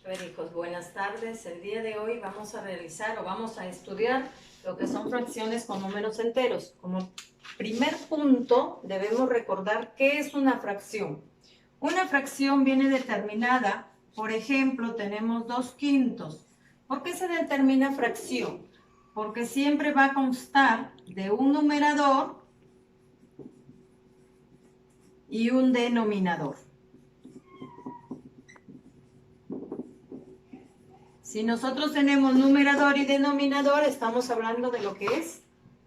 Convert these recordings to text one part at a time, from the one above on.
A ver, hijos, buenas tardes. El día de hoy vamos a realizar o vamos a estudiar lo que son fracciones con números enteros. Como primer punto, debemos recordar qué es una fracción. Una fracción viene determinada, por ejemplo, tenemos 2/5. ¿Por qué se determina fracción? Porque siempre va a constar de un numerador y un denominador. Si nosotros tenemos numerador y denominador, estamos hablando de lo que es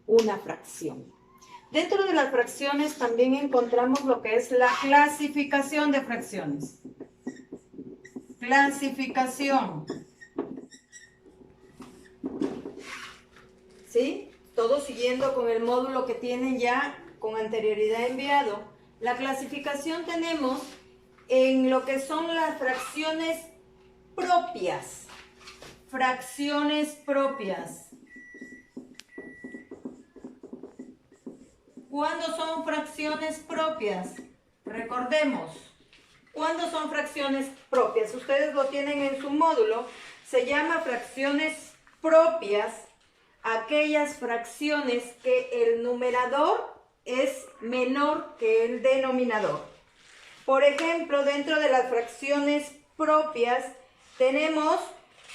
una fracción. Dentro de las fracciones también encontramos lo que es la clasificación de fracciones. Clasificación. ¿Sí? Todo siguiendo con el módulo que tienen ya con anterioridad enviado. La clasificación tenemos en lo que son las fracciones propias. Fracciones propias. ¿Cuándo son fracciones propias? Recordemos, ¿cuándo son fracciones propias? Ustedes lo tienen en su módulo. Se llama fracciones propias aquellas fracciones que el numerador es menor que el denominador. Por ejemplo, dentro de las fracciones propias tenemos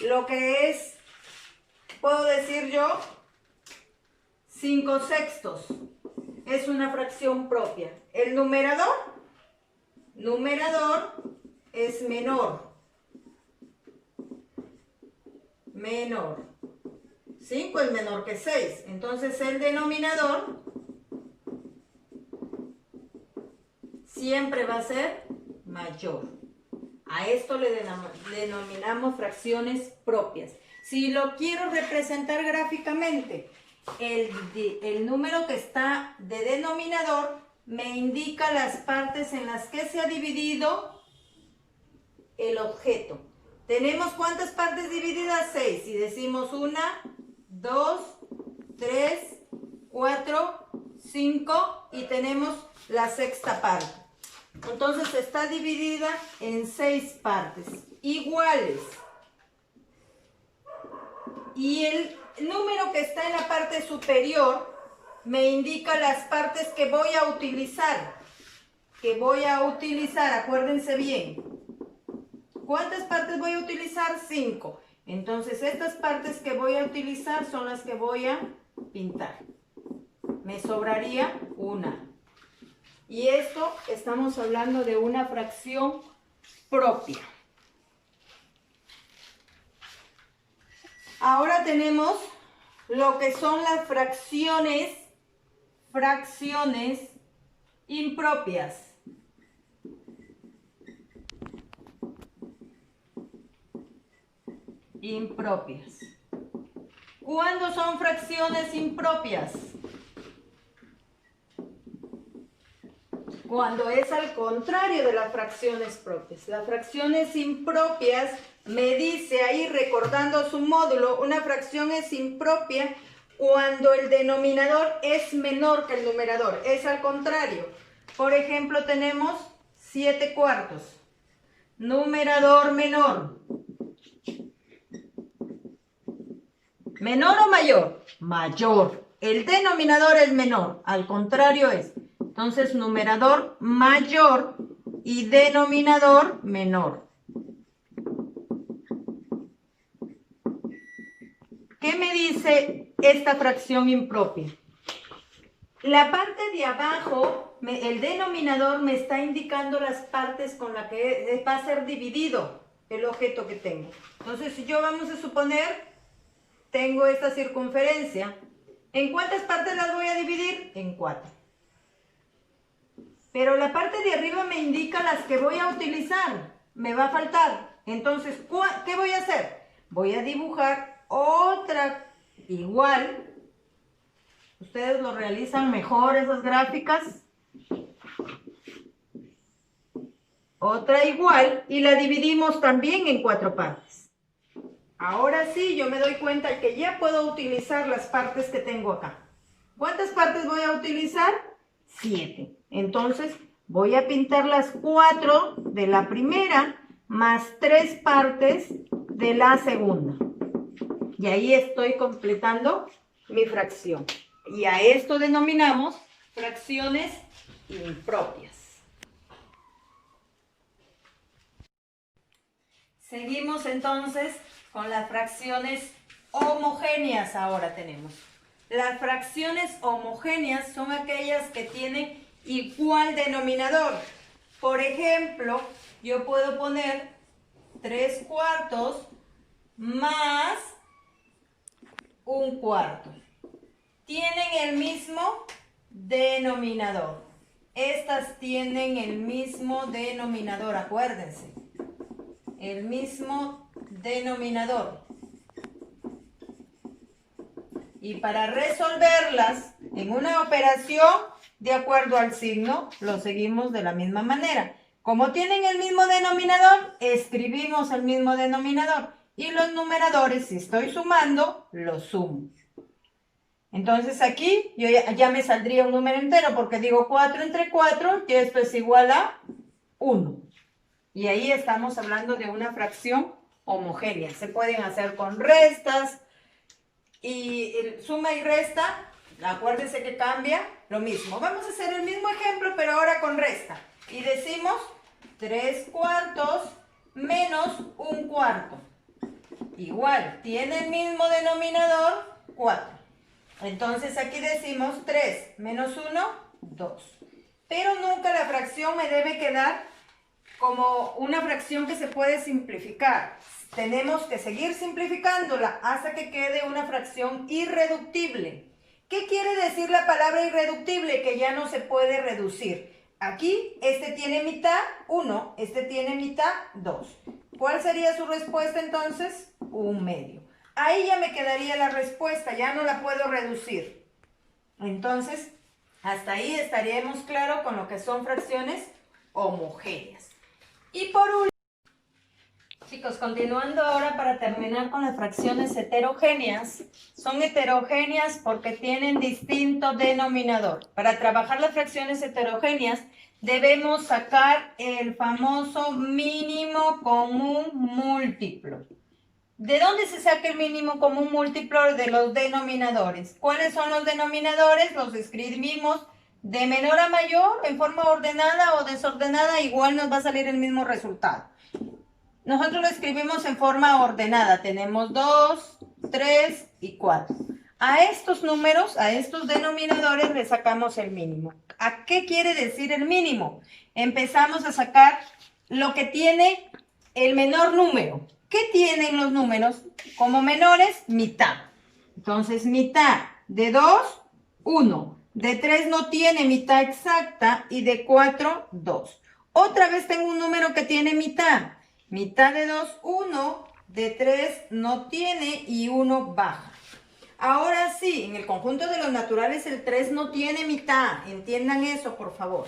lo que es, puedo decir yo, 5/6. Es una fracción propia. El numerador es menor. 5 es menor que 6. Entonces el denominador siempre va a ser mayor. A esto le denominamos fracciones propias. Si lo quiero representar gráficamente, el número que está de denominador me indica las partes en las que se ha dividido el objeto. ¿Tenemos cuántas partes divididas? 6. Y decimos 1, 2, 3, 4, 5 y tenemos la sexta parte. Entonces está dividida en 6 partes iguales. Y el número que está en la parte superior me indica las partes que voy a utilizar. Acuérdense bien. ¿Cuántas partes voy a utilizar? 5. Entonces estas partes que voy a utilizar son las que voy a pintar. Me sobraría una. Y esto estamos hablando de una fracción propia. Ahora tenemos lo que son las fracciones impropias. ¿Cuándo son fracciones impropias? Cuando es al contrario de las fracciones propias. Las fracciones impropias, me dice ahí recordando su módulo, una fracción es impropia cuando el denominador es menor que el numerador. Es al contrario. Por ejemplo, tenemos 7/4. Numerador menor. ¿Menor o mayor? Mayor. El denominador es menor. Al contrario es. Entonces, numerador mayor y denominador menor. ¿Qué me dice esta fracción impropia? La parte de abajo, el denominador me está indicando las partes con las que va a ser dividido el objeto que tengo. Entonces, si yo vamos a suponer, tengo esta circunferencia. ¿En cuántas partes las voy a dividir? En 4. Pero la parte de arriba me indica las que voy a utilizar. Me va a faltar. Entonces, ¿qué voy a hacer? Voy a dibujar otra igual. Ustedes lo realizan mejor esas gráficas. Otra igual y la dividimos también en 4 partes. Ahora sí, yo me doy cuenta que ya puedo utilizar las partes que tengo acá. ¿Cuántas partes voy a utilizar? 7. Entonces voy a pintar las 4 de la primera, más 3 partes de la segunda. Y ahí estoy completando mi fracción. Y a esto denominamos fracciones impropias. Seguimos entonces con las fracciones homogéneas. Ahora tenemos. Las fracciones homogéneas son aquellas que tienen igual denominador. Por ejemplo, yo puedo poner 3/4 más 1/4. Tienen el mismo denominador. Estas tienen el mismo denominador, acuérdense. El mismo denominador. Y para resolverlas en una operación, de acuerdo al signo, lo seguimos de la misma manera. Como tienen el mismo denominador, escribimos el mismo denominador. Y los numeradores, si estoy sumando, los sumo. Entonces aquí yo ya me saldría un número entero porque digo 4 entre 4, que esto es igual a 1. Y ahí estamos hablando de una fracción homogénea. Se pueden hacer con restas y suma y resta. Acuérdense que cambia lo mismo. Vamos a hacer el mismo ejemplo, pero ahora con resta. Y decimos 3/4 menos 1/4. Igual, tiene el mismo denominador, 4. Entonces aquí decimos 3 menos 1, 2. Pero nunca la fracción me debe quedar como una fracción que se puede simplificar. Tenemos que seguir simplificándola hasta que quede una fracción irreductible. ¿Qué quiere decir la palabra irreductible? Que ya no se puede reducir. Aquí, este tiene mitad, 1, este tiene mitad, 2. ¿Cuál sería su respuesta entonces? 1/2. Ahí ya me quedaría la respuesta, ya no la puedo reducir. Entonces, hasta ahí estaríamos claros con lo que son fracciones homogéneas. Y por último, chicos, continuando ahora para terminar con las fracciones heterogéneas. Son heterogéneas porque tienen distinto denominador. Para trabajar las fracciones heterogéneas debemos sacar el famoso mínimo común múltiplo. ¿De dónde se saca el mínimo común múltiplo? De los denominadores. ¿Cuáles son los denominadores? Los escribimos de menor a mayor en forma ordenada o desordenada, igual nos va a salir el mismo resultado. Nosotros lo escribimos en forma ordenada. Tenemos 2, 3 y 4. A estos números, a estos denominadores le sacamos el mínimo. ¿A qué quiere decir el mínimo? Empezamos a sacar lo que tiene el menor número. ¿Qué tienen los números? Como menores, mitad. Entonces, mitad de 2, 1. De 3 no tiene mitad exacta y de 4, 2. Otra vez tengo un número que tiene mitad. Mitad de 2, 1. De 3 no tiene y 1 baja. Ahora sí, en el conjunto de los naturales el 3 no tiene mitad. Entiendan eso, por favor.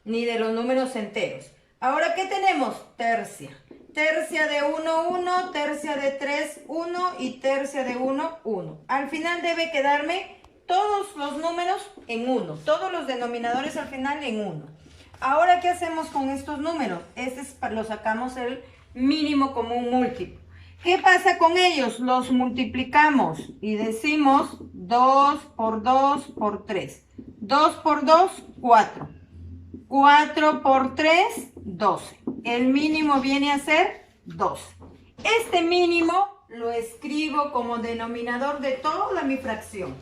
Ni de los números enteros. Ahora, ¿qué tenemos? Tercia. Tercia de 1, 1, tercia de 3, 1 y tercia de 1, 1. Al final debe quedarme todos los números en 1. Todos los denominadores al final en 1. Ahora, ¿qué hacemos con estos números? Lo sacamos el mínimo común múltiplo. ¿Qué pasa con ellos? Los multiplicamos y decimos 2 por 2 por 3. 2 por 2, 4. 4 por 3, 12. El mínimo viene a ser 12. Este mínimo lo escribo como denominador de toda mi fracción.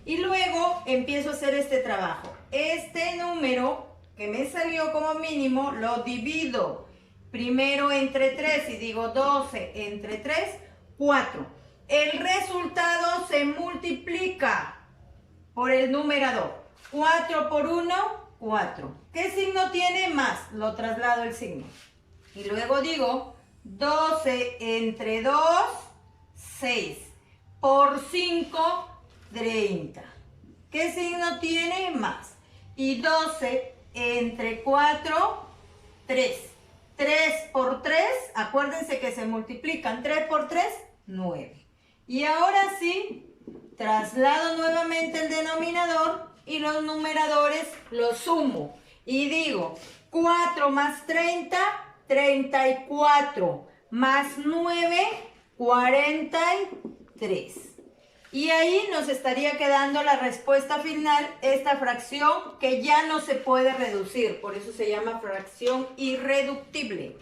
Y luego empiezo a hacer este trabajo. Este número que me salió como mínimo lo divido primero entre 3 y digo 12 entre 3, 4. El resultado se multiplica por el numerador. 4 por 1, 4. ¿Qué signo tiene? Más. Lo traslado el signo. Y luego digo 12 entre 2, 6. Por 5, 30. ¿Qué signo tiene? Más. Y 12 entre 4, 3. 3 por 3, acuérdense que se multiplican. 3 por 3, 9. Y ahora sí, traslado nuevamente el denominador y los numeradores los sumo. Y digo, 4 más 30, 34 más 9, 43. Y ahí nos estaría quedando la respuesta final, esta fracción que ya no se puede reducir, por eso se llama fracción irreductible.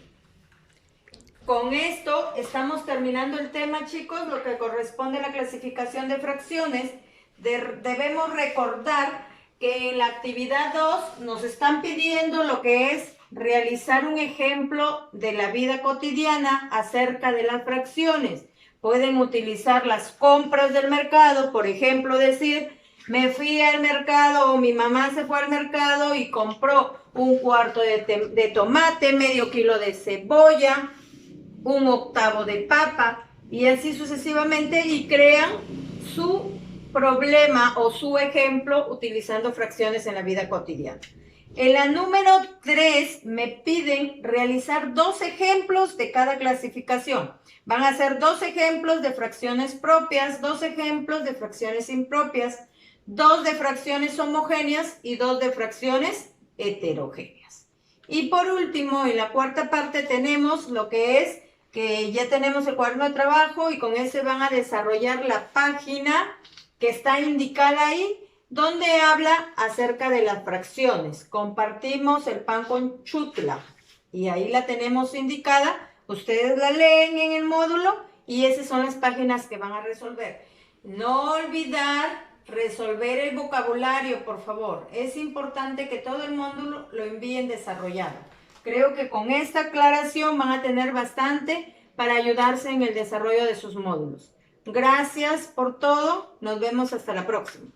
Con esto estamos terminando el tema, chicos, lo que corresponde a la clasificación de fracciones. Debemos recordar que en la actividad 2 nos están pidiendo lo que es realizar un ejemplo de la vida cotidiana acerca de las fracciones. Pueden utilizar las compras del mercado, por ejemplo, decir, me fui al mercado o mi mamá se fue al mercado y compró un cuarto de tomate, medio kilo de cebolla, un octavo de papa y así sucesivamente y crean su problema o su ejemplo utilizando fracciones en la vida cotidiana. En la número 3 me piden realizar 2 ejemplos de cada clasificación. Van a ser 2 ejemplos de fracciones propias, 2 ejemplos de fracciones impropias, 2 de fracciones homogéneas y 2 de fracciones heterogéneas. Y por último, en la cuarta parte tenemos lo que es que ya tenemos el cuaderno de trabajo y con ese van a desarrollar la página que está indicada ahí, donde habla acerca de las fracciones. Compartimos el pan con chutla y ahí la tenemos indicada. Ustedes la leen en el módulo y esas son las páginas que van a resolver. No olvidar resolver el vocabulario, por favor. Es importante que todo el módulo lo envíen desarrollado. Creo que con esta aclaración van a tener bastante para ayudarse en el desarrollo de sus módulos. Gracias por todo. Nos vemos hasta la próxima.